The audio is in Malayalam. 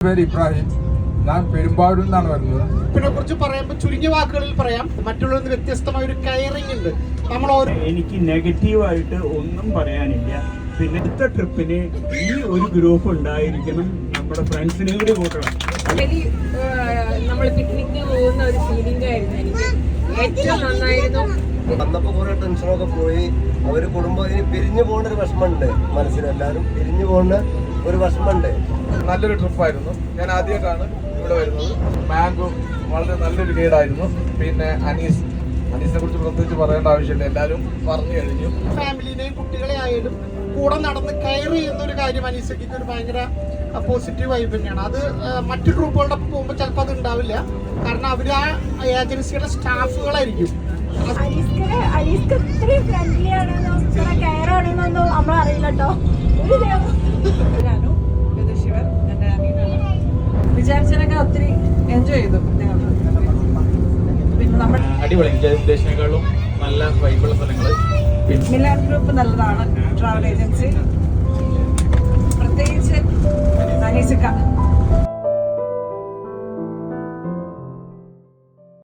പേര് ഇബ്രാഹിം. ഞാൻ പെരുമ്പാവൂരിൽ നിന്നാണ് വരുന്നത്. ഇതിനെ കുറിച്ച് പറയുമ്പോൾ ചുരുങ്ങിയ വാക്കുകളിൽ പറയാം, മറ്റുള്ളവരിൽ നിന്ന് വ്യത്യസ്തമായ ഒരു കെയറിംഗ് ഉണ്ട്. എനിക്ക് നെഗറ്റീവായിട്ട് ഒന്നും പറയാനില്ല. പിന്നെ അടുത്ത ട്രിപ്പിന് ഈ ഒരു ഗ്രൂപ്പ് ഉണ്ടായിരിക്കണം, നമ്മുടെ ഫ്രണ്ട്സിനെ കൂടി കൂട്ടണം. നമ്മൾ പിക്നിക്കിന് പോകുന്ന ഒരു ഫീലിംഗ് ആയിരുന്നു എനിക്ക്. ഏറ്റവും നന്നായിരുന്നു. വന്നപ്പോ കുറെ ടെൻഷനൊക്കെ പോയി. അവര് കുടുംബം പിരിഞ്ഞു പോകേണ്ട ഒരു വിഷമമുണ്ട് മനസ്സിന്. എല്ലാവരും പിരിഞ്ഞു പോകുന്ന ഒരു വിഷമമുണ്ട്. നല്ലൊരു ട്രിപ്പായിരുന്നു. ഞാൻ ആദ്യമായിട്ടാണ് ഇവിടെ വരുന്നത്. മാംഗോ വളരെ നല്ലൊരു ഗൈഡായിരുന്നു. പിന്നെ അനീസിനെ കുറിച്ച് പ്രത്യേകിച്ച് പറയേണ്ട ആവശ്യമില്ല, എല്ലാവരും പറഞ്ഞു കഴിഞ്ഞു. ഫാമിലിനെയും കുട്ടികളെ ആയാലും കൂടെ നടന്ന് കെയർ ചെയ്യുന്ന ഒരു കാര്യം അനീസയ്ക്ക് ഒരു ഭയങ്കര പോസിറ്റീവ് വൈബ് തന്നെയാണ്. അത് മറ്റു ഗ്രൂപ്പുകളുടെ ഒപ്പം പോകുമ്പോൾ ചിലപ്പോൾ അത് ഉണ്ടാവില്ല. കാരണം അവർ ആ ഏജൻസിയുടെ സ്റ്റാഫുകളായിരിക്കും. അനീസ്ക്ക് ഇത്രയും ഫ്രണ്ട്ലി ആണെന്നോ ഇത്ര കെയർ ആണെന്നൊന്നും നമ്മൾ അറിയില്ല കേട്ടോ. ശിവൻ എൻ്റെ അനിയനാണ്. വിചാരിച്ചതിനൊക്കെ ഒത്തിരി എൻജോയ് ചെയ്തു. പിന്നെ നമ്മുടെ അടിപൊളി ഉദ്ദേശിനേക്കാളും നല്ല വൈബുള്ള സ്ഥലങ്ങൾ. മിലാൻ ഗ്രൂപ്പ് നല്ലതാണ്, ട്രാവൽ ഏജൻസി. പ്രത്യേകിച്ച് അനീസിക്ക